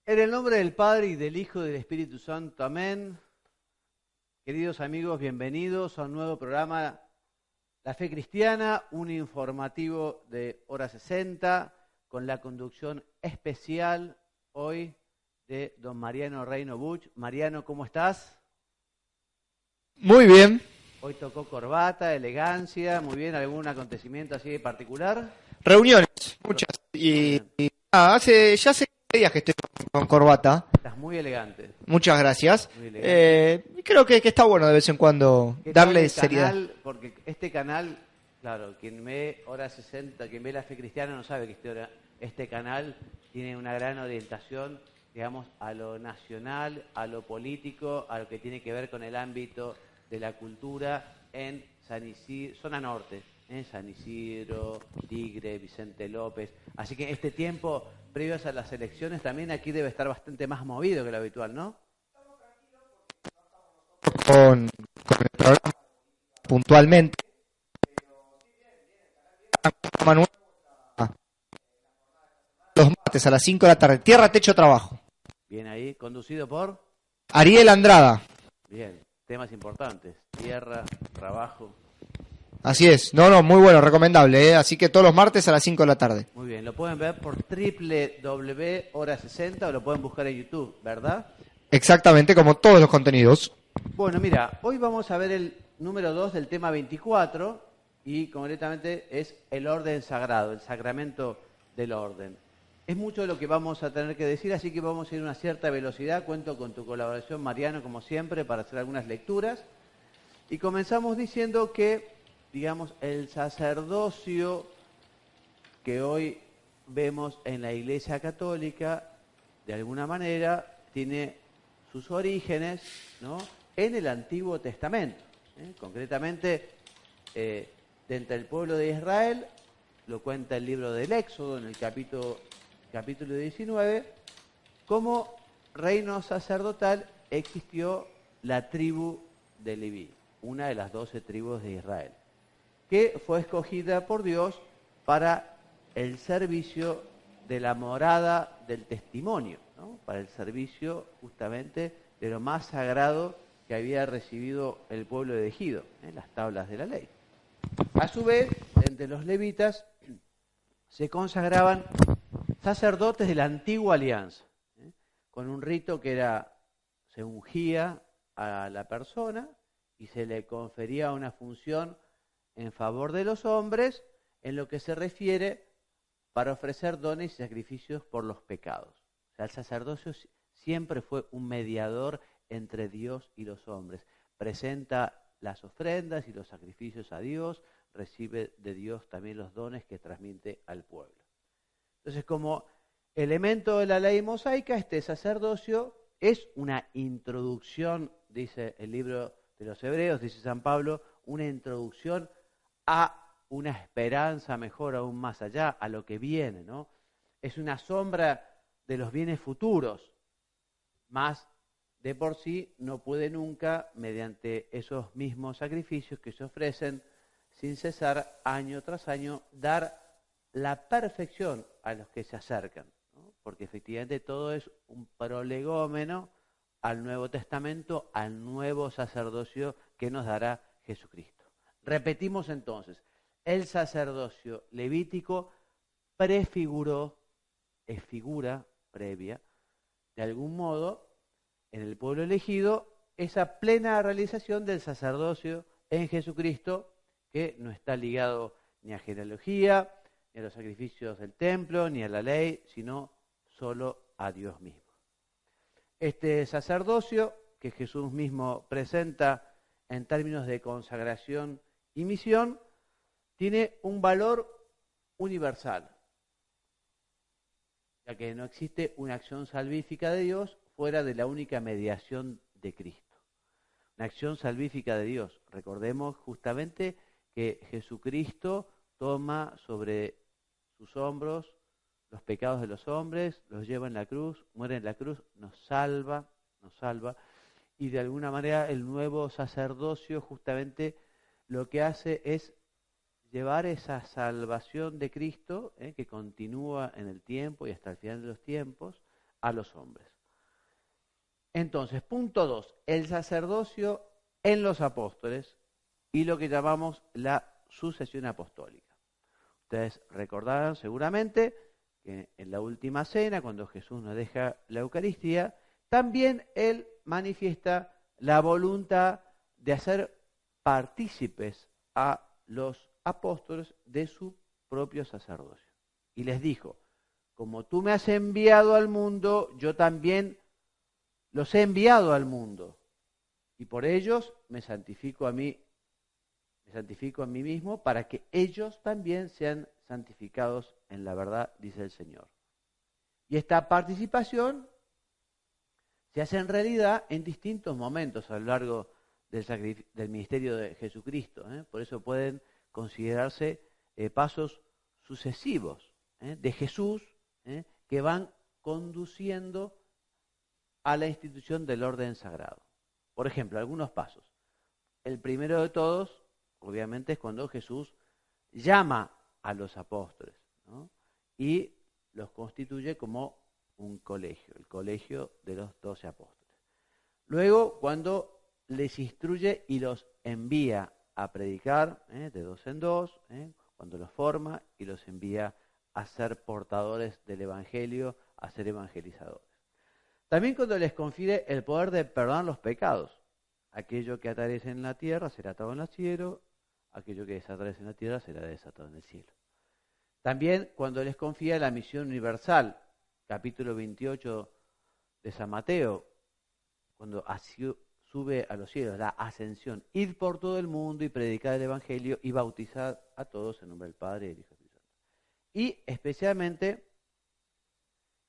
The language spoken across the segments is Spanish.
En el nombre del Padre y del Hijo y del Espíritu Santo, amén. Queridos amigos, bienvenidos a un nuevo programa, La Fe Cristiana, un informativo de hora 60, con la conducción especial hoy de don Mariano Reino Buch. Mariano, ¿cómo estás? Muy bien. Hoy tocó corbata, elegancia, muy bien, ¿algún acontecimiento así particular? Reuniones, muchas. Y ya hace días que estoy con corbata. Estás muy elegante. Muchas gracias. Muy elegante. Creo que está bueno de vez en cuando ¿Qué tal darle el seriedad. canal? Porque este canal, claro, quien ve Hora 60, quien ve La Fe Cristiana no sabe que este canal tiene una gran orientación, digamos, a lo nacional, a lo político, a lo que tiene que ver con el ámbito de la cultura en San Isidro, zona norte, en San Isidro, Tigre, Vicente López. Así que este tiempo previos a las elecciones también aquí debe estar bastante más movido que lo habitual, ¿no? Con el programa puntualmente. Manuel, los martes a las 5 de la tarde. Tierra, techo, trabajo. Bien ahí, conducido por... Ariel Andrada. Bien, temas importantes, tierra, trabajo. Así es. No, muy bueno, recomendable. Así que todos los martes a las 5 de la tarde. Muy bien, lo pueden ver por www.hora60 o lo pueden buscar en YouTube, ¿verdad? Exactamente, como todos los contenidos. Bueno, mira, hoy vamos a ver el número 2 del tema 24 y concretamente es el orden sagrado, el sacramento del orden. Es mucho lo que vamos a tener que decir, así que vamos a ir a una cierta velocidad. Cuento con tu colaboración, Mariano, como siempre, para hacer algunas lecturas. Y comenzamos diciendo que, digamos, el sacerdocio que hoy vemos en la Iglesia Católica, de alguna manera, tiene sus orígenes, ¿no?, en el Antiguo Testamento. Concretamente, dentro del pueblo de Israel, lo cuenta el libro del Éxodo, en el capítulo 19, como reino sacerdotal existió la tribu de Leví, una de las 12 tribus de Israel, que fue escogida por Dios para el servicio de la morada del testimonio, ¿no?, para el servicio justamente de lo más sagrado que había recibido el pueblo elegido, las tablas de la ley. A su vez, entre los levitas se consagraban sacerdotes de la antigua alianza, con un rito que se ungía a la persona y se le confería una función en favor de los hombres en lo que se refiere para ofrecer dones y sacrificios por los pecados. O sea, el sacerdocio siempre fue un mediador entre Dios y los hombres. Presenta las ofrendas y los sacrificios a Dios, recibe de Dios también los dones que transmite al pueblo. Entonces, como elemento de la ley mosaica, este sacerdocio es una introducción, dice el libro de los Hebreos, dice San Pablo, una introducción a una esperanza mejor aún más allá, a lo que viene, ¿no? Es una sombra de los bienes futuros, más de por sí no puede nunca, mediante esos mismos sacrificios que se ofrecen sin cesar año tras año, dar la perfección a los que se acercan, ¿no? Porque efectivamente todo es un prolegómeno al Nuevo Testamento, al nuevo sacerdocio que nos dará Jesucristo. Repetimos entonces, el sacerdocio levítico prefiguró, es figura previa, de algún modo, en el pueblo elegido, esa plena realización del sacerdocio en Jesucristo, que no está ligado ni a genealogía, ni a los sacrificios del templo, ni a la ley, sino solo a Dios mismo. Este sacerdocio, que Jesús mismo presenta en términos de consagración y misión, tiene un valor universal, ya que no existe una acción salvífica de Dios fuera de la única mediación de Cristo. Una acción salvífica de Dios. Recordemos justamente que Jesucristo toma sobre sus hombros los pecados de los hombres, los lleva en la cruz, muere en la cruz, nos salva, y de alguna manera el nuevo sacerdocio justamente lo que hace es llevar esa salvación de Cristo, que continúa en el tiempo y hasta el final de los tiempos, a los hombres. Entonces, punto 2, el sacerdocio en los apóstoles y lo que llamamos la sucesión apostólica. Ustedes recordarán seguramente que en la última cena, cuando Jesús nos deja la Eucaristía, también Él manifiesta la voluntad de hacer partícipes a los apóstoles de su propio sacerdocio. Y les dijo, como tú me has enviado al mundo, yo también los he enviado al mundo. Y por ellos me santifico a mí mismo para que ellos también sean santificados en la verdad, dice el Señor. Y esta participación se hace en realidad en distintos momentos a lo largo del ministerio de Jesucristo. Por eso pueden considerarse pasos sucesivos de Jesús que van conduciendo a la institución del orden sagrado. Por ejemplo, algunos pasos. El primero de todos, obviamente, es cuando Jesús llama a los apóstoles, ¿no? Y los constituye como un colegio, el colegio de los 12 apóstoles. Luego, cuando les instruye y los envía a predicar, de 2 en 2, cuando los forma y los envía a ser portadores del Evangelio, a ser evangelizadores. También cuando les confiere el poder de perdonar los pecados. Aquello que atares en la tierra será atado en el cielo, aquello que desatares en la tierra será desatado en el cielo. También cuando les confía la misión universal, capítulo 28 de San Mateo, cuando sube a los cielos, la ascensión, ir por todo el mundo y predicar el Evangelio y bautizar a todos en nombre del Padre y del Hijo y del Espíritu Santo. Y especialmente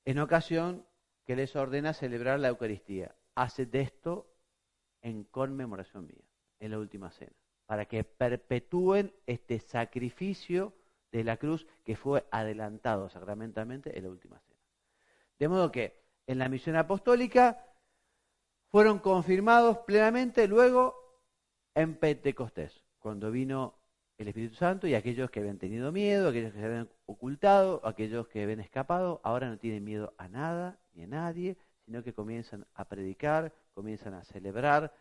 en ocasión que les ordena celebrar la Eucaristía. Haced esto en conmemoración mía, en la última cena, para que perpetúen este sacrificio de la cruz que fue adelantado sacramentalmente en la última cena. De modo que en la misión apostólica fueron confirmados plenamente luego en Pentecostés, cuando vino el Espíritu Santo y aquellos que habían tenido miedo, aquellos que se habían ocultado, aquellos que habían escapado, ahora no tienen miedo a nada ni a nadie, sino que comienzan a predicar, comienzan a celebrar,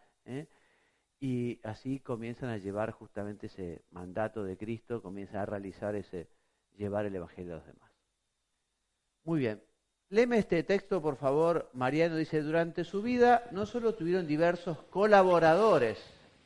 y así comienzan a llevar justamente ese mandato de Cristo, comienzan a realizar llevar el Evangelio a los demás. Muy bien. Léeme este texto, por favor. Mariano dice, durante su vida no solo tuvieron diversos colaboradores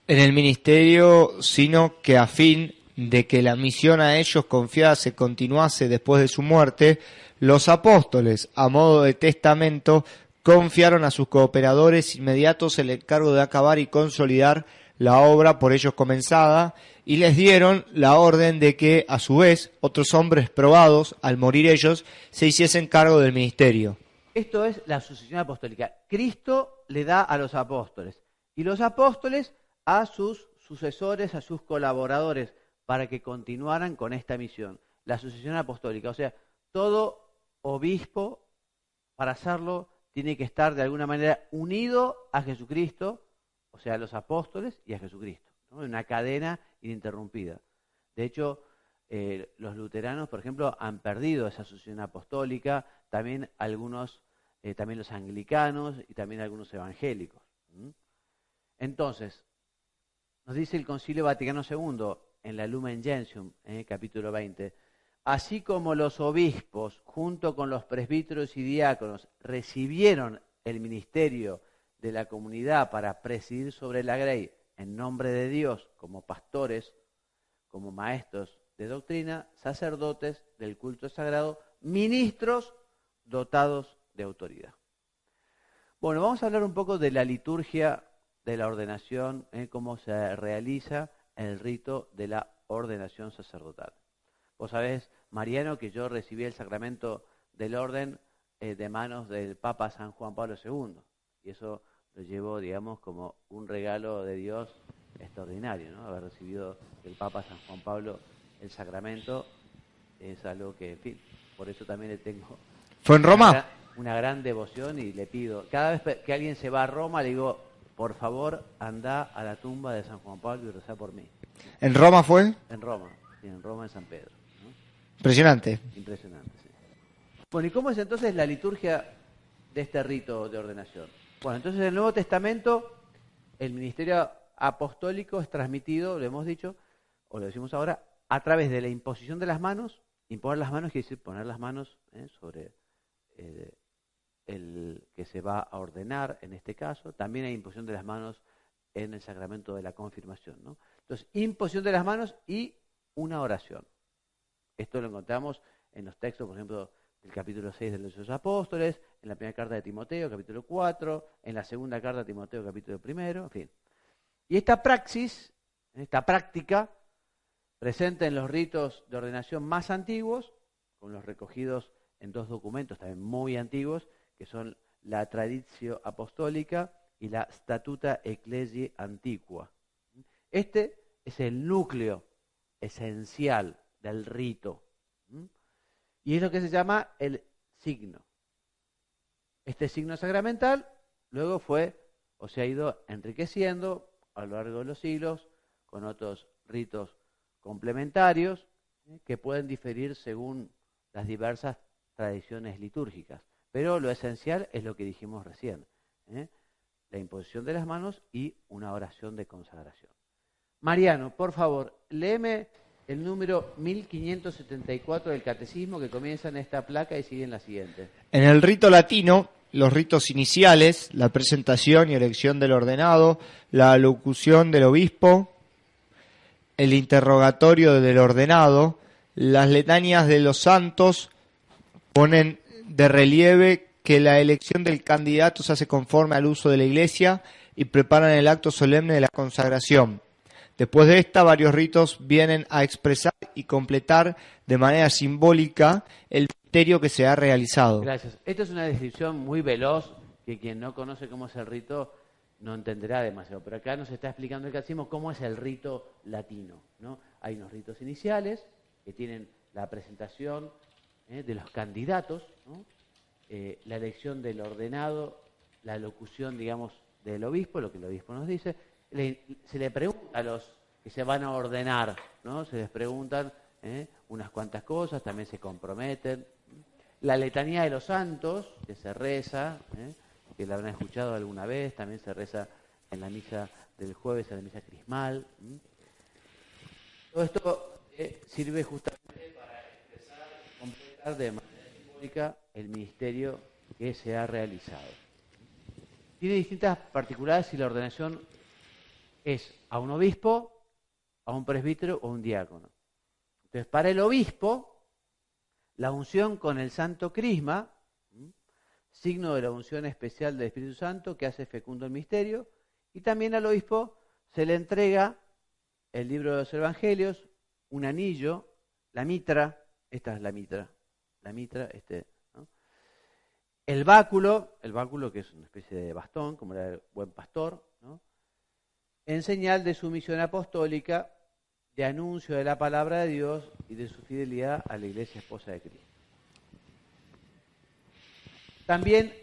en el ministerio, sino que a fin de que la misión a ellos confiada se continuase después de su muerte, los apóstoles, a modo de testamento, confiaron a sus cooperadores inmediatos el encargo de acabar y consolidar la obra por ellos comenzada, y les dieron la orden de que, a su vez, otros hombres probados, al morir ellos, se hiciesen cargo del ministerio. Esto es la sucesión apostólica. Cristo le da a los apóstoles, y los apóstoles a sus sucesores, a sus colaboradores, para que continuaran con esta misión. La sucesión apostólica, o sea, todo obispo, para hacerlo, tiene que estar de alguna manera unido a Jesucristo, o sea, a los apóstoles y a Jesucristo, ¿no? Una cadena ininterrumpida. De hecho, los luteranos, por ejemplo, han perdido esa sucesión apostólica, también también los anglicanos y también algunos evangélicos. Entonces, nos dice el Concilio Vaticano II en la Lumen Gentium, capítulo 20, así como los obispos, junto con los presbíteros y diáconos, recibieron el ministerio de la comunidad para presidir sobre la grey en nombre de Dios como pastores, como maestros de doctrina, sacerdotes del culto sagrado, ministros dotados de autoridad. Bueno, vamos a hablar un poco de la liturgia de la ordenación, cómo se realiza el rito de la ordenación sacerdotal. Vos sabés, Mariano, que yo recibí el sacramento del orden de manos del Papa San Juan Pablo II, y eso lo llevo, digamos, como un regalo de Dios extraordinario, ¿no? Haber recibido del Papa San Juan Pablo el sacramento es algo que, en fin, por eso también le tengo... ¿Fue en Roma? Una gran devoción, y le pido, cada vez que alguien se va a Roma, le digo, por favor, anda a la tumba de San Juan Pablo y rezá por mí. ¿En Roma fue? En Roma, sí, en Roma, en San Pedro, ¿no? Impresionante. Impresionante, sí. Bueno, ¿y cómo es entonces la liturgia de este rito de ordenación? Bueno, entonces en el Nuevo Testamento el ministerio apostólico es transmitido, lo hemos dicho, o lo decimos ahora, a través de la imposición de las manos. Imponer las manos quiere decir poner las manos sobre el que se va a ordenar en este caso. También hay imposición de las manos en el sacramento de la confirmación, ¿no? Entonces, imposición de las manos y una oración. Esto lo encontramos en los textos, por ejemplo, del capítulo 6 de los Apóstoles, en la primera carta de Timoteo, capítulo 4, en la segunda carta de Timoteo, capítulo 1, en fin. Y esta praxis, esta práctica, presente en los ritos de ordenación más antiguos, con los recogidos en dos documentos también muy antiguos, que son la Traditio Apostólica y la Statuta Ecclesiae Antiqua. Este es el núcleo esencial del rito, y es lo que se llama el signo. Este signo sacramental luego fue o se ha ido enriqueciendo a lo largo de los siglos con otros ritos complementarios que pueden diferir según las diversas tradiciones litúrgicas. Pero lo esencial es lo que dijimos recién, la imposición de las manos y una oración de consagración. Mariano, por favor, léeme el número 1574 del Catecismo, que comienza en esta placa y sigue en la siguiente. En el rito latino, los ritos iniciales, la presentación y elección del ordenado, la alocución del obispo, el interrogatorio del ordenado, las letanías de los santos ponen de relieve que la elección del candidato se hace conforme al uso de la Iglesia y preparan el acto solemne de la consagración. Después de esta, varios ritos vienen a expresar y completar de manera simbólica el misterio que se ha realizado. Gracias. Esta es una descripción muy veloz que quien no conoce cómo es el rito no entenderá demasiado. Pero acá nos está explicando el Catecismo cómo es el rito latino, ¿no? Hay unos ritos iniciales que tienen la presentación de los candidatos, ¿no? La elección del ordenado, la locución, digamos, del obispo, lo que el obispo nos dice. Se le pregunta a los que se van a ordenar, ¿no? Se les preguntan unas cuantas cosas, también se comprometen. La letanía de los santos, que se reza, que la habrán escuchado alguna vez, también se reza en la misa del jueves, en la misa crismal. Todo esto sirve justamente para expresar y completar de manera simbólica el ministerio que se ha realizado. Tiene distintas particularidades si la ordenación es a un obispo, a un presbítero o a un diácono. Entonces, para el obispo, la unción con el santo crisma, signo de la unción especial del Espíritu Santo que hace fecundo el misterio, y también al obispo se le entrega el libro de los Evangelios, un anillo, la mitra, esta es la mitra, ¿no? El báculo que es una especie de bastón, como era el buen pastor, ¿no? En señal de su misión apostólica, de anuncio de la palabra de Dios y de su fidelidad a la Iglesia esposa de Cristo. También,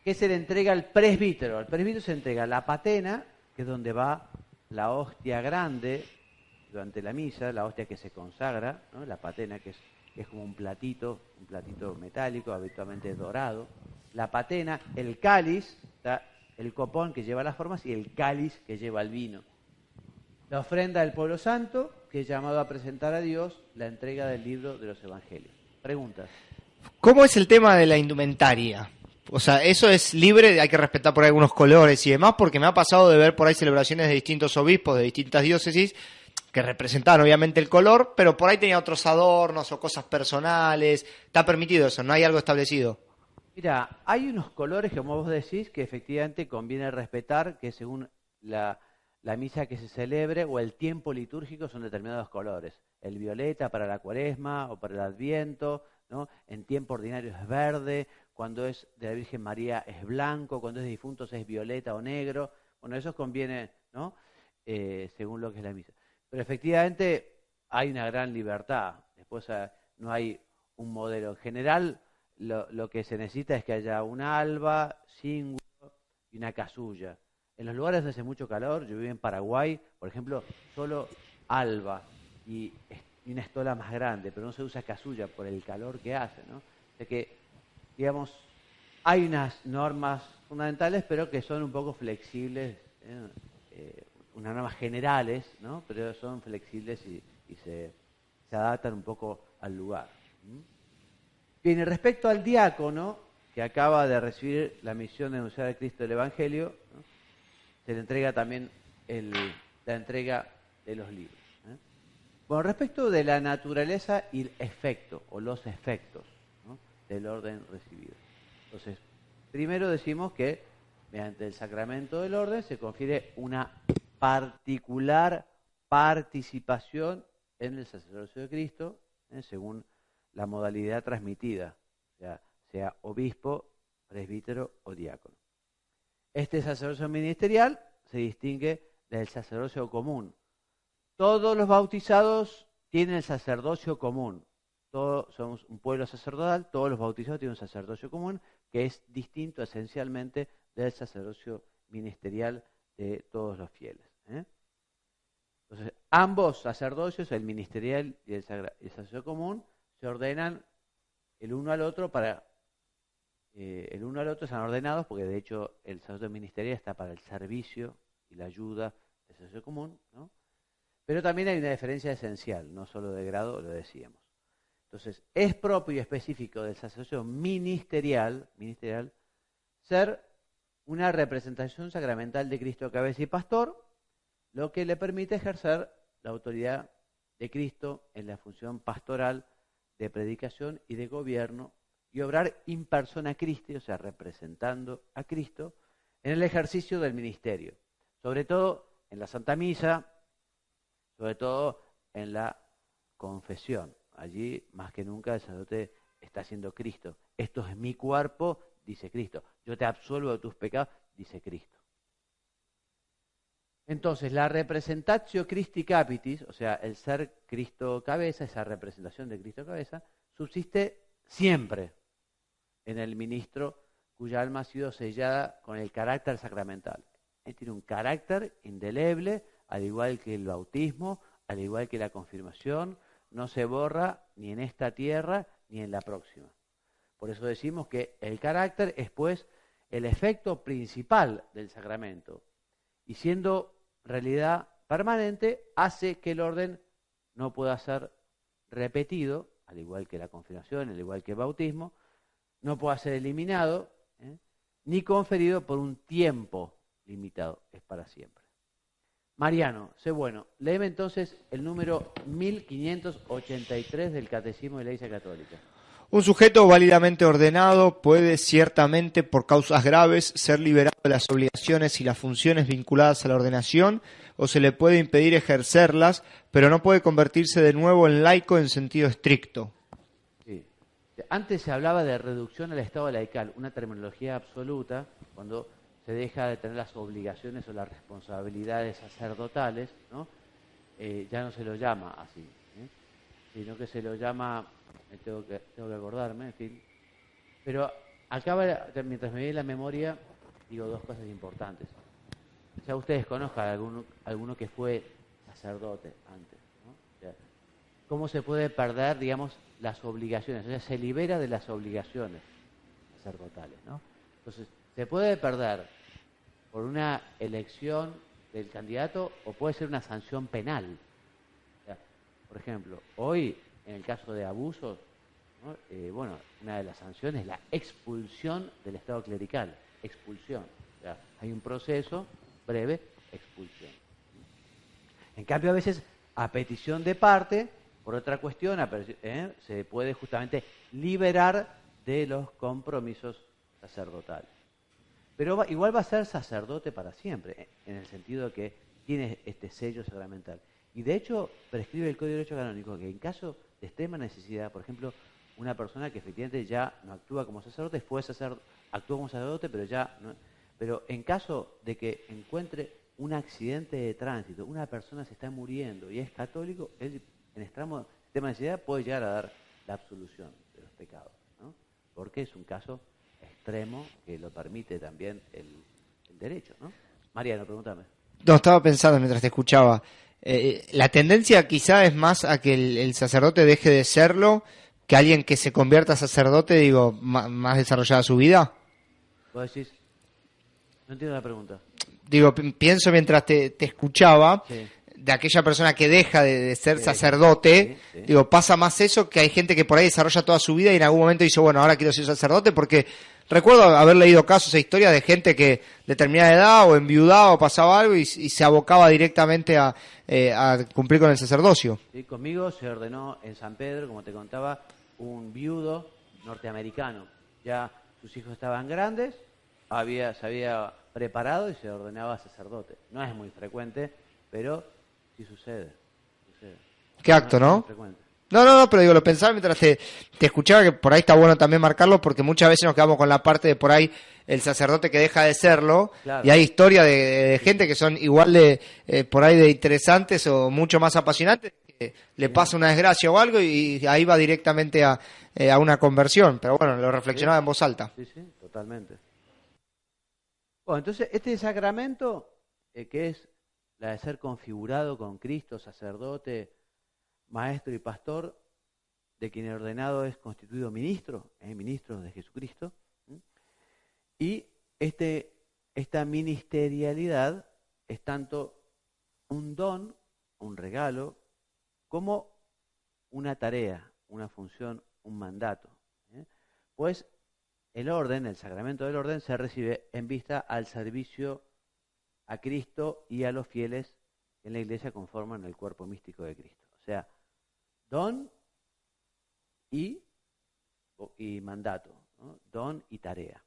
¿qué se le entrega al presbítero? Al presbítero se entrega la patena, que es donde va la hostia grande durante la misa, la hostia que se consagra, ¿no? La patena que es como un platito metálico, habitualmente dorado. La patena, el cáliz, el copón que lleva las formas y el cáliz que lleva el vino. La ofrenda del pueblo santo, que es llamado a presentar a Dios la entrega del libro de los Evangelios. Preguntas. ¿Cómo es el tema de la indumentaria? O sea, eso es libre, hay que respetar por ahí algunos colores y demás, porque me ha pasado de ver por ahí celebraciones de distintos obispos, de distintas diócesis, que representaban obviamente el color, pero por ahí tenía otros adornos o cosas personales. ¿Está permitido eso? ¿No hay algo establecido? Mira, hay unos colores, como vos decís, que efectivamente conviene respetar, que según la misa que se celebre o el tiempo litúrgico son determinados colores. El violeta para la Cuaresma o para el Adviento, ¿no? En tiempo ordinario es verde, cuando es de la Virgen María es blanco, cuando es de difuntos es violeta o negro. Bueno, eso conviene, ¿no? Según lo que es la misa. Pero efectivamente hay una gran libertad. Después no hay un modelo. En general, lo que se necesita es que haya un alba, cíngulo y una casulla. En los lugares donde hace mucho calor, yo vivo en Paraguay, por ejemplo, solo alba y una estola más grande, pero no se usa casulla por el calor que hace, ¿no? O sea que, digamos, Hay unas normas fundamentales, pero que son un poco flexibles, unas normas generales, ¿no? Pero son flexibles y se adaptan un poco al lugar. Bien, y respecto al diácono, que acaba de recibir la misión de anunciar a Cristo el Evangelio, ¿no? Se le entrega también la entrega de los libros. Bueno, respecto de la naturaleza y el efecto, o los efectos, ¿no? Del orden recibido. Entonces, primero decimos que mediante el sacramento del orden se confiere una particular participación en el sacerdocio de Cristo, según la modalidad transmitida, sea obispo, presbítero o diácono. Este sacerdocio ministerial se distingue del sacerdocio común. Todos los bautizados tienen el sacerdocio común. Todos somos un pueblo sacerdotal, todos los bautizados tienen un sacerdocio común que es distinto esencialmente del sacerdocio ministerial de todos los fieles. Entonces, ambos sacerdocios, el ministerial y el sacerdocio común, se ordenan el uno al otro están ordenados porque de hecho el sacerdocio ministerial está para el servicio y la ayuda del sacerdocio común, ¿no? Pero también hay una diferencia esencial, no solo de grado, lo decíamos. Entonces, es propio y específico del sacerdocio ministerial ser una representación sacramental de Cristo cabeza y pastor, lo que le permite ejercer la autoridad de Cristo en la función pastoral, de predicación y de gobierno, y obrar in persona Christi, o sea, representando a Cristo, en el ejercicio del ministerio, sobre todo en la Santa Misa, sobre todo en la confesión. Allí, más que nunca, el sacerdote está haciendo Cristo. Esto es mi cuerpo, dice Cristo. Yo te absuelvo de tus pecados, dice Cristo. Entonces, la representatio Christi capitis, o sea, el ser Cristo cabeza, esa representación de Cristo cabeza, subsiste siempre en el ministro cuya alma ha sido sellada con el carácter sacramental. Él tiene un carácter indeleble, al igual que el bautismo, al igual que la confirmación, no se borra ni en esta tierra ni en la próxima. Por eso decimos que el carácter es, pues, el efecto principal del sacramento. Y siendo realidad permanente, hace que el orden no pueda ser repetido, al igual que la confirmación, al igual que el bautismo, no pueda ser eliminado, ni conferido por un tiempo limitado, es para siempre. Mariano, sé bueno, léeme entonces el número 1583 del Catecismo de la Iglesia Católica. Un sujeto válidamente ordenado puede ciertamente, por causas graves, ser liberado de las obligaciones y las funciones vinculadas a la ordenación, o se le puede impedir ejercerlas, pero no puede convertirse de nuevo en laico en sentido estricto. Sí. Antes se hablaba de reducción al estado laical, una terminología absoluta, cuando se deja de tener las obligaciones o las responsabilidades sacerdotales, ¿no? Ya no se lo llama así, sino que se lo llama, tengo que acordarme, en fin. Pero acaba, mientras me viene la memoria, digo dos cosas importantes. Ya ustedes conozcan alguno que fue sacerdote antes, ¿no? O sea, ¿cómo se puede perder, digamos, las obligaciones? O sea, se libera de las obligaciones sacerdotales, ¿no? Entonces, se puede perder por una elección del candidato o puede ser una sanción penal. O sea, por ejemplo, hoy, en el caso de abusos, ¿no? Una de las sanciones es la expulsión del estado clerical. Expulsión. O sea, hay un proceso breve, expulsión. En cambio, a veces, a petición de parte, por otra cuestión, se puede justamente liberar de los compromisos sacerdotales. Pero igual va a ser sacerdote para siempre, en el sentido de que tiene este sello sacramental. Y de hecho, prescribe el Código de Derecho Canónico que en caso de extrema necesidad, por ejemplo, una persona que efectivamente ya no actúa como sacerdote, actuó como sacerdote, pero ya no. Pero en caso de que encuentre un accidente de tránsito, una persona se está muriendo y es católico, él en extrema necesidad puede llegar a dar la absolución de los pecados, ¿no? Porque es un caso extremo que lo permite también el derecho, ¿no? Mariano, pregúntame. No, estaba pensando mientras te escuchaba. La tendencia quizá es más a que el sacerdote deje de serlo que alguien que se convierta a sacerdote, digo, más desarrollada su vida. Vos decís, no entiendo la pregunta. Digo, pienso mientras te escuchaba, Sí. de aquella persona que deja de ser Sí, sacerdote, sí, sí. digo, pasa más eso que hay gente que por ahí desarrolla toda su vida y en algún momento dice, bueno, ahora quiero ser sacerdote, porque recuerdo haber leído casos e historias de gente que de determinada edad o enviudaba o pasaba algo y se abocaba directamente a cumplir con el sacerdocio. Sí, conmigo se ordenó en San Pedro, como te contaba, un viudo norteamericano. Ya sus hijos estaban grandes, se había preparado y se ordenaba sacerdote. No es muy frecuente, pero sí sucede. Qué acto, No es muy ¿no? frecuente. No, pero digo, lo pensaba mientras te escuchaba, que por ahí está bueno también marcarlo, porque muchas veces nos quedamos con la parte de por ahí el sacerdote que deja de serlo, Claro. y hay historias de gente que son igual de, por ahí de interesantes o mucho más apasionantes, que le pasa una desgracia o algo y ahí va directamente a una conversión, pero bueno, lo reflexionaba en voz alta. Sí, sí, totalmente. Bueno, entonces este sacramento, que es la de ser configurado con Cristo, sacerdote, maestro y pastor, de quien el ordenado es constituido ministro, ministro de Jesucristo, ¿m? Y esta ministerialidad es tanto un don, un regalo, como una tarea, una función, un mandato. Pues el orden, el sacramento del orden, se recibe en vista al servicio a Cristo y a los fieles que en la iglesia conforman el cuerpo místico de Cristo. O sea, don y mandato, ¿no? Don y tarea.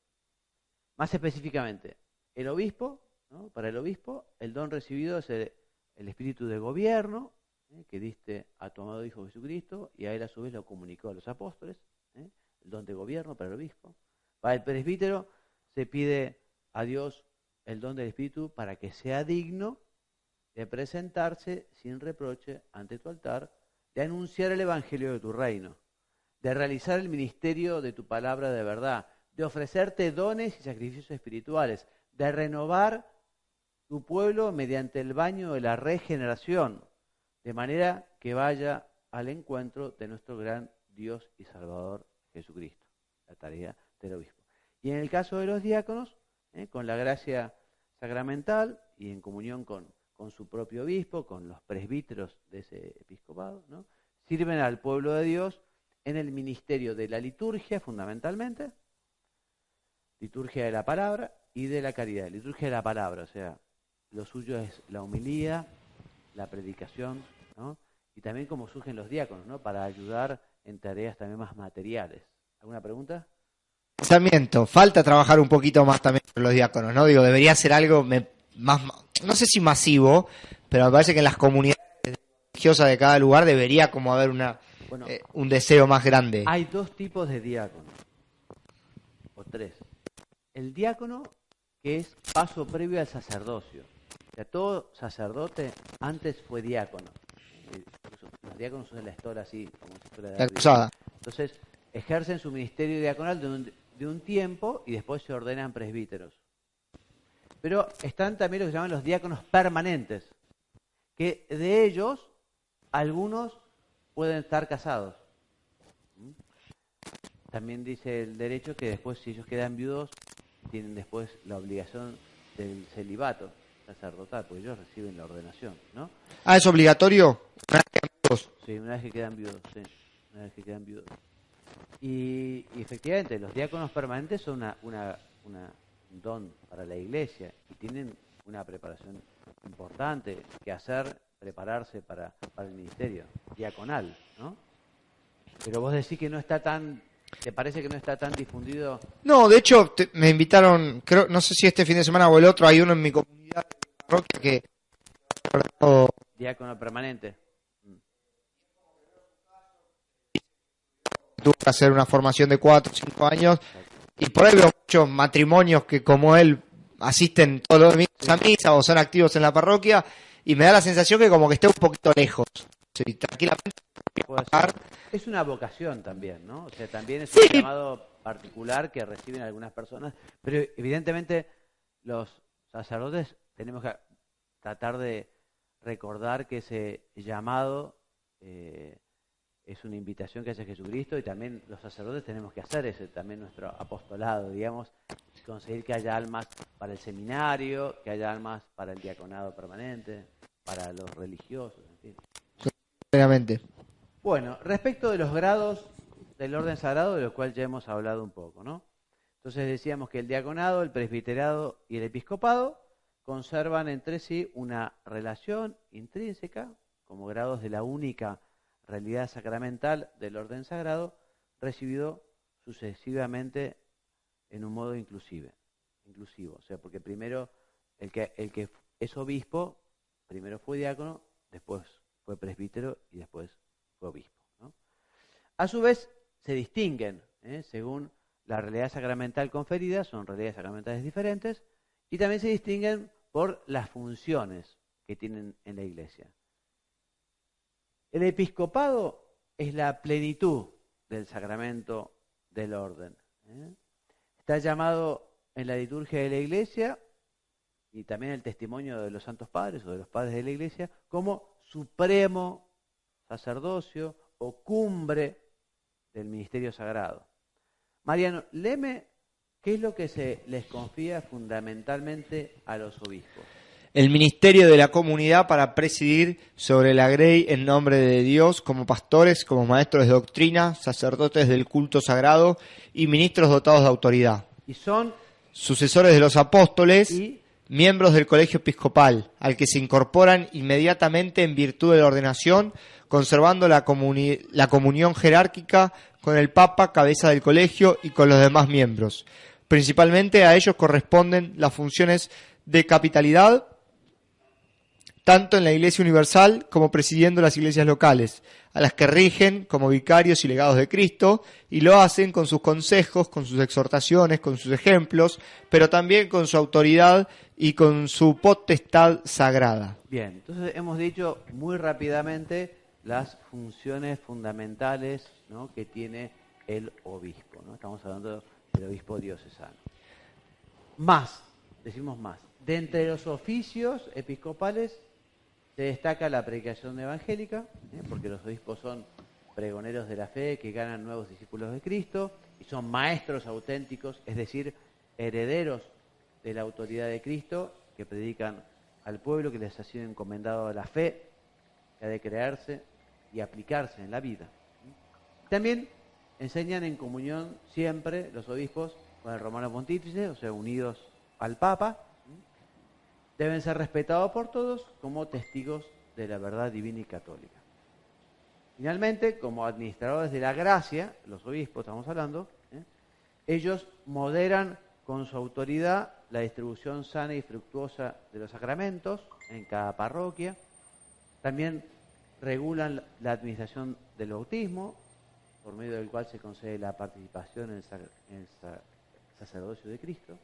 Más específicamente, el obispo, ¿no? Para el obispo, el don recibido es el espíritu de gobierno, que diste a tu amado Hijo Jesucristo, y a él a su vez lo comunicó a los apóstoles, el don de gobierno para el obispo. Para el presbítero se pide a Dios el don del Espíritu para que sea digno de presentarse sin reproche ante tu altar, de anunciar el Evangelio de tu reino, de realizar el ministerio de tu palabra de verdad, de ofrecerte dones y sacrificios espirituales, de renovar tu pueblo mediante el baño de la regeneración, de manera que vaya al encuentro de nuestro gran Dios y Salvador Jesucristo, la tarea del obispo. Y en el caso de los diáconos, con la gracia sacramental y en comunión con su propio obispo, con los presbíteros de ese episcopado, ¿no? Sirven al pueblo de Dios en el ministerio de la liturgia, fundamentalmente, liturgia de la palabra y de la caridad. Liturgia de la palabra, o sea, lo suyo es la homilía, la predicación, ¿no? Y también cómo surgen los diáconos, ¿no? Para ayudar en tareas también más materiales. ¿Alguna pregunta? Pensamiento, falta trabajar un poquito más también con los diáconos, ¿no? Digo, debería ser algo más, no sé si masivo, pero me parece que en las comunidades religiosas de cada lugar debería como haber Bueno, un deseo más grande. hay dos tipos de diáconos, o tres. El diácono, que es paso previo al sacerdocio. O sea, todo sacerdote antes fue diácono. Los diáconos usan la estola así, como si fuera de La arriba. cruzada. Entonces, ejercen su ministerio diaconal de un tiempo y después se ordenan presbíteros. Pero están también lo que se llaman los diáconos permanentes, que de ellos algunos pueden estar casados. También dice el derecho que después, si ellos quedan viudos, tienen después la obligación del celibato sacerdotal, porque ellos reciben la ordenación, ¿no? Ah, ¿es obligatorio? Sí, una vez que quedan viudos, sí, una vez que quedan viudos. Y efectivamente, los diáconos permanentes son un don para la iglesia y tienen una preparación importante que hacer, prepararse para el ministerio diaconal, ¿no? Pero vos decís que no está tan, ¿te parece que no está tan difundido? No, de hecho, me invitaron, creo, no sé si este fin de semana o el otro, hay uno en mi comunidad, en mi parroquia, que Diácono permanente. tuvo que hacer una formación de 4 o 5 años, y por ahí veo muchos matrimonios que como él asisten todos los domingos a misa o son activos en la parroquia, y me da la sensación que como que esté un poquito lejos. Sí, tranquilamente. Puede ser. Es una vocación también, ¿no? O sea, también es un Sí. llamado particular que reciben algunas personas, pero evidentemente los sacerdotes tenemos que tratar de recordar que ese llamado es una invitación que hace Jesucristo y también los sacerdotes tenemos que hacer ese también nuestro apostolado, digamos, conseguir que haya almas para el seminario, que haya almas para el diaconado permanente, para los religiosos, en fin. Claramente. Bueno, respecto de los grados del orden sagrado, de lo cual ya hemos hablado un poco, ¿no? Entonces decíamos que el diaconado, el presbiterado y el episcopado conservan entre sí una relación intrínseca como grados de la única realidad sacramental del orden sagrado, recibido sucesivamente en un modo inclusivo. O sea, porque primero el que es obispo, primero fue diácono, después fue presbítero y después fue obispo, ¿no? A su vez, se distinguen, según la realidad sacramental conferida, son realidades sacramentales diferentes, y también se distinguen por las funciones que tienen en la Iglesia. El episcopado es la plenitud del sacramento del orden. Está llamado en la liturgia de la Iglesia, y también el testimonio de los santos padres o de los padres de la Iglesia, como supremo sacerdocio o cumbre del ministerio sagrado. Mariano, léeme qué es lo que se les confía fundamentalmente a los obispos. El ministerio de la comunidad para presidir sobre la grey en nombre de Dios como pastores, como maestros de doctrina, sacerdotes del culto sagrado y ministros dotados de autoridad. Y son sucesores de los apóstoles, y miembros del colegio episcopal, al que se incorporan inmediatamente en virtud de la ordenación, conservando la comunión jerárquica con el Papa, cabeza del colegio, y con los demás miembros. Principalmente a ellos corresponden las funciones de capitalidad, tanto en la Iglesia Universal como presidiendo las iglesias locales, a las que rigen como vicarios y legados de Cristo, y lo hacen con sus consejos, con sus exhortaciones, con sus ejemplos, pero también con su autoridad y con su potestad sagrada. Bien, entonces hemos dicho muy rápidamente las funciones fundamentales, ¿no?, que tiene el obispo, ¿no? Estamos hablando del obispo diocesano. Decimos más, de entre los oficios episcopales se destaca la predicación evangélica, porque los obispos son pregoneros de la fe que ganan nuevos discípulos de Cristo y son maestros auténticos, es decir, herederos de la autoridad de Cristo, que predican al pueblo, que les ha sido encomendado la fe, que ha de creerse y aplicarse en la vida. También enseñan en comunión siempre los obispos con el romano pontífice, o sea, unidos al Papa. Deben ser respetados por todos como testigos de la verdad divina y católica. Finalmente, como administradores de la gracia, los obispos estamos hablando, ellos moderan con su autoridad la distribución sana y fructuosa de los sacramentos en cada parroquia. También regulan la administración del bautismo, por medio del cual se concede la participación en el sacerdocio de Cristo.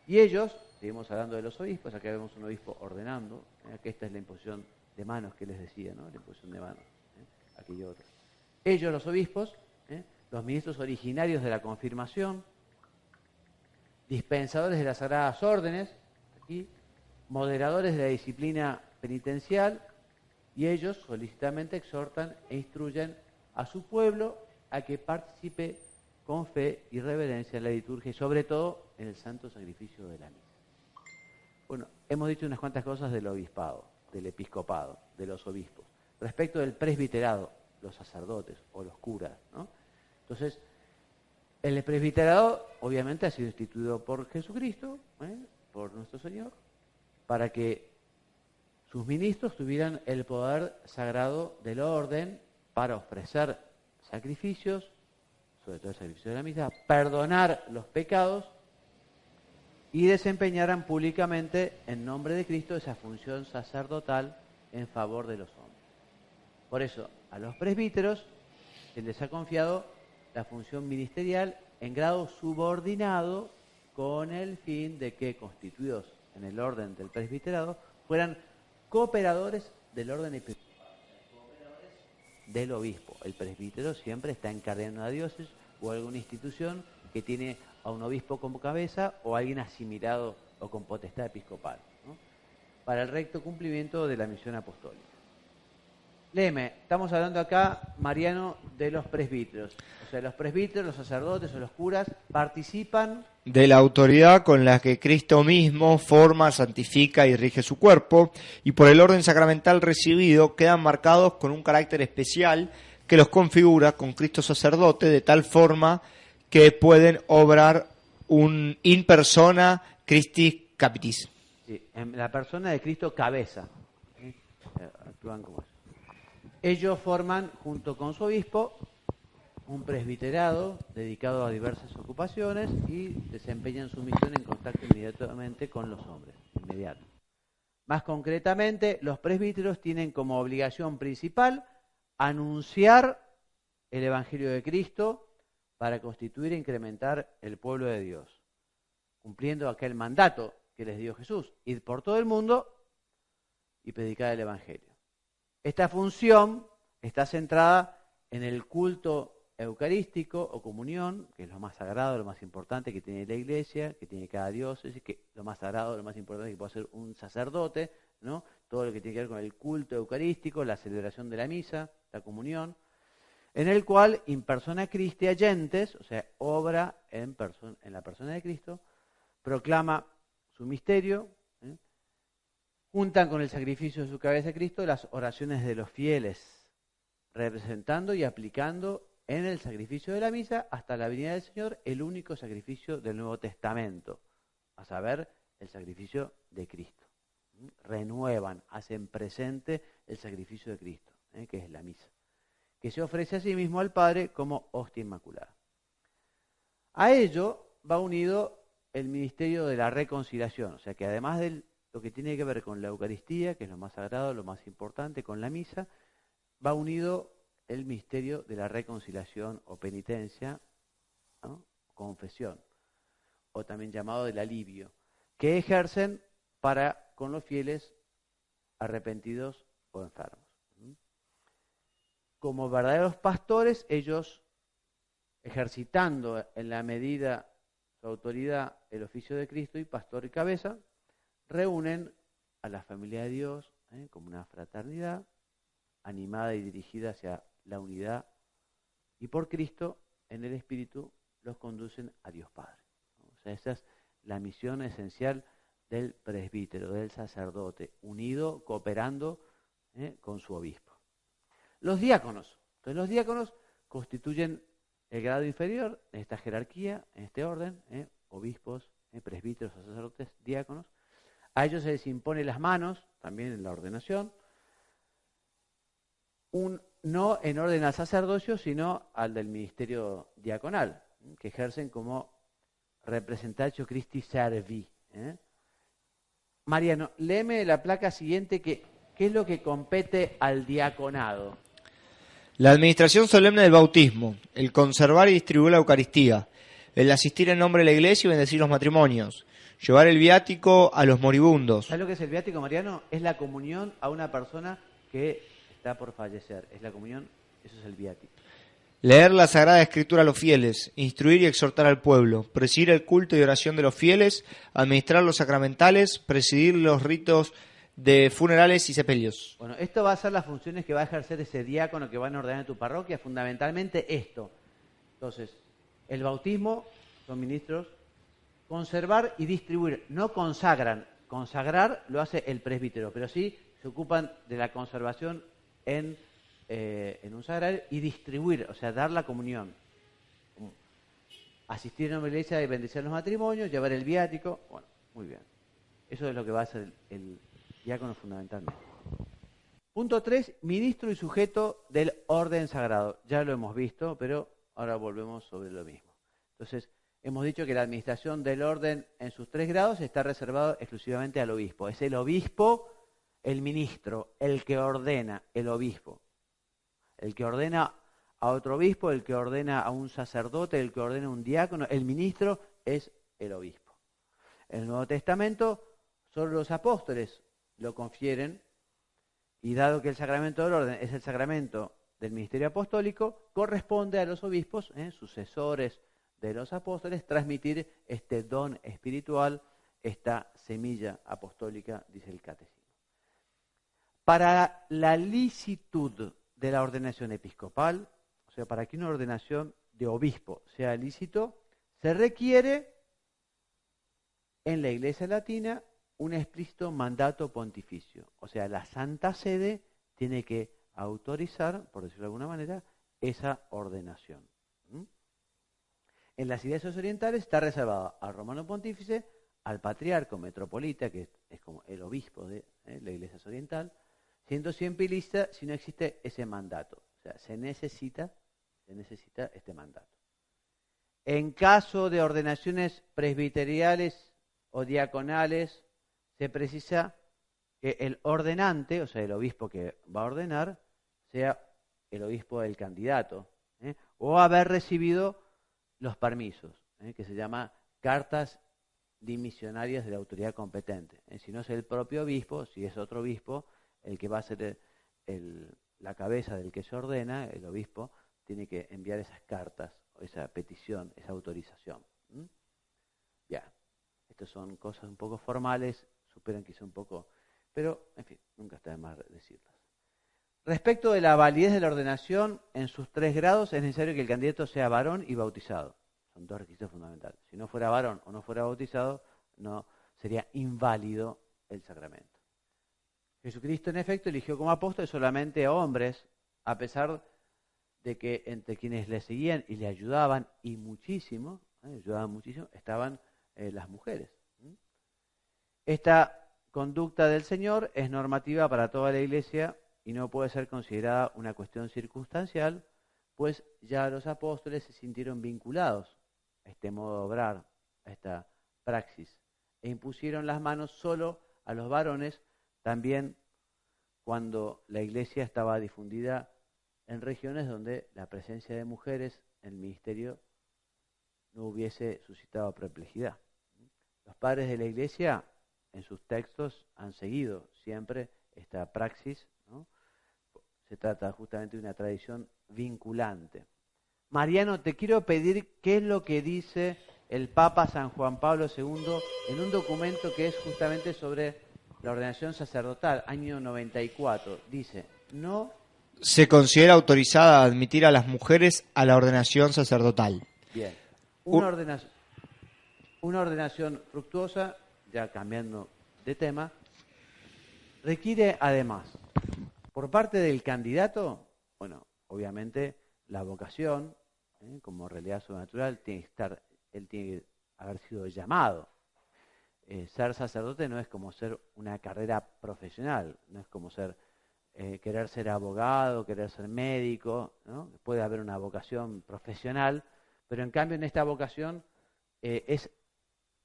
Y ellos, seguimos hablando de los obispos, acá vemos un obispo ordenando, que esta es la imposición de manos que les decía, ¿no? La imposición de manos, aquello otro. Ellos, los obispos, los ministros originarios de la confirmación, dispensadores de las sagradas órdenes, aquí, moderadores de la disciplina penitencial, y ellos solicitamente exhortan e instruyen a su pueblo a que participe con fe y reverencia en la liturgia y sobre todo en el santo sacrificio de la misa. Bueno, hemos dicho unas cuantas cosas del obispado, del episcopado, de los obispos. Respecto del presbiterado, los sacerdotes o los curas, ¿no? Entonces, el presbiterado obviamente ha sido instituido por Jesucristo, por nuestro Señor, para que sus ministros tuvieran el poder sagrado del orden para ofrecer sacrificios, sobre todo el sacrificio de la misa, perdonar los pecados y desempeñaran públicamente en nombre de Cristo esa función sacerdotal en favor de los hombres. Por eso, a los presbíteros se les ha confiado la función ministerial en grado subordinado con el fin de que, constituidos en el orden del presbiterado, fueran cooperadores del orden episcopal, del obispo. El presbítero siempre está encargado de una diócesis o alguna institución que tiene a un obispo como cabeza o a alguien asimilado o con potestad episcopal, ¿no?, para el recto cumplimiento de la misión apostólica. Léeme, estamos hablando acá, Mariano, de los presbíteros. O sea, los presbíteros, los sacerdotes o los curas participan de la autoridad con la que Cristo mismo forma, santifica y rige su cuerpo, y por el orden sacramental recibido quedan marcados con un carácter especial que los configura con Cristo sacerdote, de tal forma que pueden obrar un in persona Christi capitis. sí, en la persona de Cristo cabeza. ¿Sí? Actúan como eso. Ellos forman, junto con su obispo, un presbiterado dedicado a diversas ocupaciones y desempeñan su misión en contacto inmediatamente con los hombres. Inmediato. Más concretamente, los presbíteros tienen como obligación principal anunciar el Evangelio de Cristo para constituir e incrementar el pueblo de Dios, cumpliendo aquel mandato que les dio Jesús, ir por todo el mundo y predicar el Evangelio. Esta función está centrada en el culto eucarístico o comunión, que es lo más sagrado, lo más importante que tiene la Iglesia, que tiene cada diócesis, que lo más sagrado, lo más importante que puede hacer un sacerdote, ¿no? Todo lo que tiene que ver con el culto eucarístico, la celebración de la misa, la comunión, en el cual in persona Christi agentes, o sea, obra en la persona de Cristo, proclama su misterio, juntan con el sacrificio de su cabeza de Cristo las oraciones de los fieles, representando y aplicando en el sacrificio de la misa hasta la venida del Señor el único sacrificio del Nuevo Testamento, a saber, el sacrificio de Cristo. Renuevan, hacen presente el sacrificio de Cristo, que es la misa, que se ofrece a sí mismo al Padre como hostia inmaculada. A ello va unido el ministerio de la reconciliación, o sea que además de lo que tiene que ver con la Eucaristía, que es lo más sagrado, lo más importante, con la misa, va unido el misterio de la reconciliación o penitencia, ¿no? Confesión, o también llamado del alivio, que ejercen para con los fieles arrepentidos o enfermos. Como verdaderos pastores, ellos, ejercitando en la medida su autoridad el oficio de Cristo y pastor y cabeza, reúnen a la familia de Dios como una fraternidad animada y dirigida hacia la unidad, y por Cristo en el Espíritu los conducen a Dios Padre. O sea, esa es la misión esencial del presbítero, del sacerdote, unido, cooperando con su obispo. Los diáconos. Entonces los diáconos constituyen el grado inferior en esta jerarquía, en este orden, obispos, presbíteros, sacerdotes, diáconos. A ellos se les impone las manos, también en la ordenación, no en orden al sacerdocio, sino al del ministerio diaconal, que ejercen como representatio Christi servi. Mariano, léeme la placa siguiente, ¿qué es lo que compete al diaconado? La administración solemne del bautismo, el conservar y distribuir la Eucaristía, el asistir en nombre de la Iglesia y bendecir los matrimonios, llevar el viático a los moribundos. ¿Sabes lo que es el viático, Mariano? Es la comunión a una persona que está por fallecer. Es la comunión, eso es el viático. Leer la Sagrada Escritura a los fieles, instruir y exhortar al pueblo, presidir el culto y oración de los fieles, administrar los sacramentales, presidir los ritos de funerales y sepelios. Bueno, esto va a ser las funciones que va a ejercer ese diácono que van a ordenar en tu parroquia, fundamentalmente esto. Entonces, el bautismo, son ministros, conservar y distribuir, no consagran. Consagrar lo hace el presbítero, pero sí se ocupan de la conservación en un sagrario y distribuir, o sea, dar la comunión. Asistir a una iglesia y bendecir los matrimonios, llevar el viático. Bueno, muy bien. Eso es lo que va a hacer el diácono fundamentalmente. Punto 3, ministro y sujeto del orden sagrado. Ya lo hemos visto, pero ahora volvemos sobre lo mismo. Entonces, hemos dicho que la administración del orden en sus 3 grados está reservado exclusivamente al obispo. Es el obispo, el ministro, el que ordena, el obispo. El que ordena a otro obispo, el que ordena a un sacerdote, el que ordena a un diácono, el ministro es el obispo. En el Nuevo Testamento, solo los apóstoles lo confieren, y dado que el sacramento del orden es el sacramento del ministerio apostólico, corresponde a los obispos, sucesores de los apóstoles, transmitir este don espiritual, esta semilla apostólica, dice el catecismo. Para la licitud de la ordenación episcopal, o sea, para que una ordenación de obispo sea lícito, se requiere en la Iglesia Latina un explícito mandato pontificio. O sea, la Santa Sede tiene que autorizar, por decirlo de alguna manera, esa ordenación. En las iglesias orientales está reservado al romano pontífice, al patriarca metropolita, que es como el obispo de la iglesia oriental, siendo siempre ilícita si no existe ese mandato. O sea, se necesita este mandato. En caso de ordenaciones presbiteriales o diaconales, se precisa que el ordenante, o sea, el obispo que va a ordenar, sea el obispo del candidato, o haber recibido los permisos, que se llama cartas dimisionarias de la autoridad competente. Si no es el propio obispo, si es otro obispo, el que va a ser la cabeza del que se ordena, el obispo, tiene que enviar esas cartas, esa petición, esa autorización. Ya, estas son cosas un poco formales, superan quizá un poco, pero en fin, nunca está de más decirlas. Respecto de la validez de la ordenación, en sus 3 grados es necesario que el candidato sea varón y bautizado. Son 2 requisitos fundamentales. Si no fuera varón o no fuera bautizado, no sería inválido el sacramento. Jesucristo, en efecto, eligió como apóstoles solamente a hombres, a pesar de que entre quienes le seguían y le ayudaban, y muchísimo, estaban las mujeres. Esta conducta del Señor es normativa para toda la Iglesia y no puede ser considerada una cuestión circunstancial, pues ya los apóstoles se sintieron vinculados a este modo de obrar, a esta praxis, e impusieron las manos solo a los varones, también cuando la Iglesia estaba difundida en regiones donde la presencia de mujeres en el ministerio no hubiese suscitado perplejidad. Los padres de la Iglesia en sus textos han seguido siempre esta praxis, ¿no? Se trata justamente de una tradición vinculante. Mariano, te quiero pedir qué es lo que dice el Papa San Juan Pablo II en un documento que es justamente sobre la ordenación sacerdotal, año 94. Dice, no se considera autorizada a admitir a las mujeres a la ordenación sacerdotal. Bien, una ordenación fructuosa, ya cambiando de tema, requiere además, por parte del candidato, bueno, obviamente la vocación, como realidad sobrenatural, él tiene que haber sido llamado. Ser sacerdote no es como ser una carrera profesional, no es como querer ser abogado, querer ser médico, ¿no? Puede haber una vocación profesional, pero en cambio en esta vocación es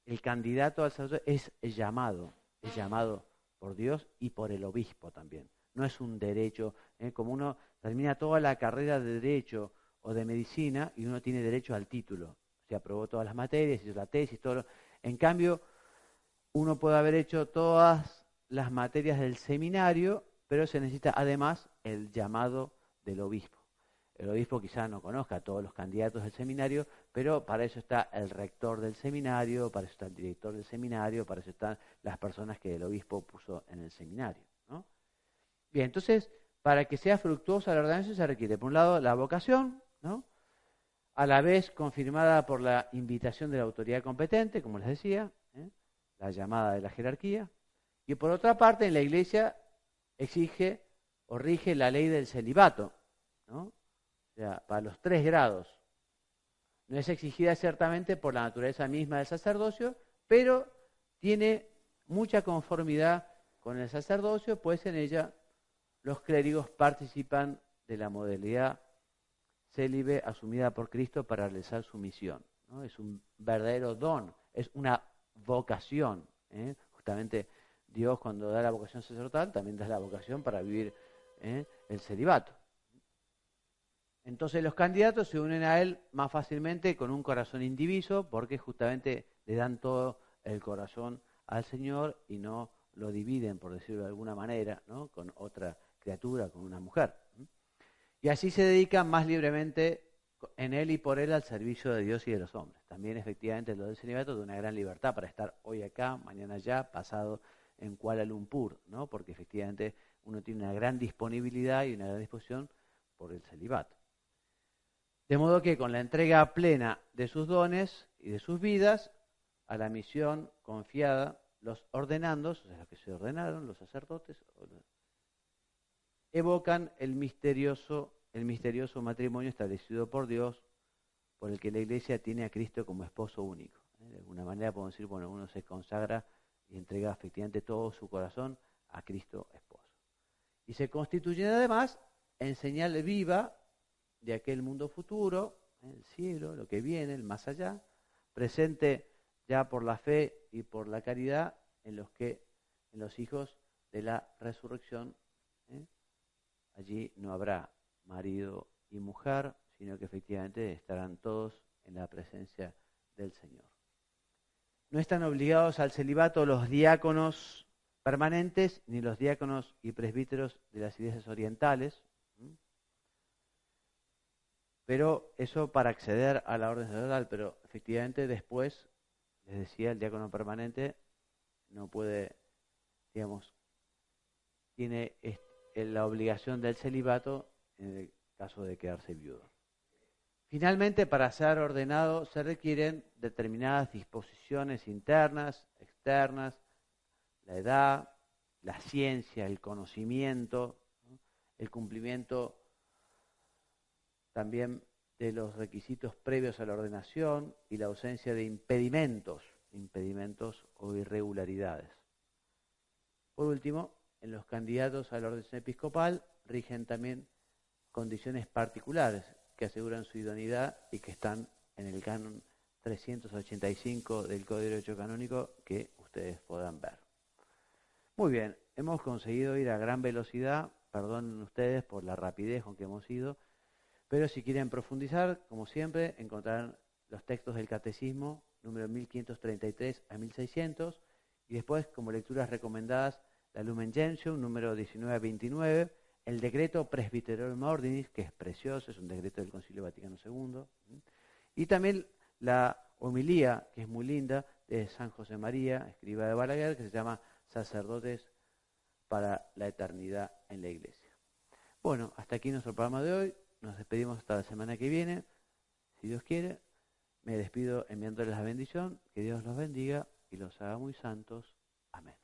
el candidato al sacerdote es llamado por Dios y por el obispo también. No es un derecho, como uno termina toda la carrera de derecho o de medicina y uno tiene derecho al título. Se aprobó todas las materias, hizo la tesis, todo. En cambio, uno puede haber hecho todas las materias del seminario, pero se necesita además el llamado del obispo. El obispo quizá no conozca a todos los candidatos del seminario, pero para eso está el rector del seminario, para eso está el director del seminario, para eso están las personas que el obispo puso en el seminario, ¿no? Bien, entonces, para que sea fructuosa la ordenación se requiere, por un lado, la vocación, ¿no? A la vez confirmada por la invitación de la autoridad competente, como les decía, la llamada de la jerarquía, y por otra parte, en la Iglesia exige o rige la ley del celibato, ¿no? O sea, para los 3 grados. No es exigida ciertamente por la naturaleza misma del sacerdocio, pero tiene mucha conformidad con el sacerdocio, pues en ella los clérigos participan de la modalidad célibe asumida por Cristo para realizar su misión, ¿no? Es un verdadero don, es una vocación. Justamente Dios, cuando da la vocación sacerdotal, también da la vocación para vivir el celibato. Entonces los candidatos se unen a él más fácilmente con un corazón indiviso, porque justamente le dan todo el corazón al Señor y no lo dividen, por decirlo de alguna manera, ¿no? Con otra criatura, con una mujer. Y así se dedican más libremente en él y por él al servicio de Dios y de los hombres. También efectivamente lo del celibato de una gran libertad para estar hoy acá, mañana allá, pasado en Kuala Lumpur, ¿no? Porque efectivamente uno tiene una gran disponibilidad y una gran disposición por el celibato. De modo que con la entrega plena de sus dones y de sus vidas a la misión confiada, los ordenandos, o sea, los que se ordenaron, los sacerdotes, evocan el misterioso matrimonio establecido por Dios, por el que la Iglesia tiene a Cristo como esposo único. De alguna manera podemos decir, bueno, uno se consagra y entrega efectivamente todo su corazón a Cristo esposo. Y se constituyen además en señal viva de aquel mundo futuro, el cielo, lo que viene, el más allá, presente ya por la fe y por la caridad en los hijos de la resurrección. Allí no habrá marido y mujer, sino que efectivamente estarán todos en la presencia del Señor. No están obligados al celibato los diáconos permanentes ni los diáconos y presbíteros de las iglesias orientales, pero eso para acceder a la orden sacerdotal, pero efectivamente después, les decía, el diácono permanente no puede, digamos, tiene la obligación del celibato en el caso de quedarse viudo. Finalmente, para ser ordenado se requieren determinadas disposiciones internas, externas, la edad, la ciencia, el conocimiento, ¿no? El cumplimiento también de los requisitos previos a la ordenación y la ausencia de impedimentos o irregularidades. Por último, en los candidatos a la orden episcopal rigen también condiciones particulares que aseguran su idoneidad y que están en el canon 385 del Código de Derecho Canónico que ustedes podrán ver. Muy bien, hemos conseguido ir a gran velocidad, perdonen ustedes por la rapidez con que hemos ido, pero si quieren profundizar, como siempre, encontrarán los textos del Catecismo, número 1533 a 1600, y después, como lecturas recomendadas, la Lumen Gentium, número 1929, el decreto Presbyterorum Ordinis, que es precioso, es un decreto del Concilio Vaticano II, y también la homilía, que es muy linda, de San José María, escriba de Balaguer, que se llama Sacerdotes para la Eternidad en la Iglesia. Bueno, hasta aquí nuestro programa de hoy. Nos despedimos hasta la semana que viene. Si Dios quiere, me despido enviándoles la bendición. Que Dios los bendiga y los haga muy santos. Amén.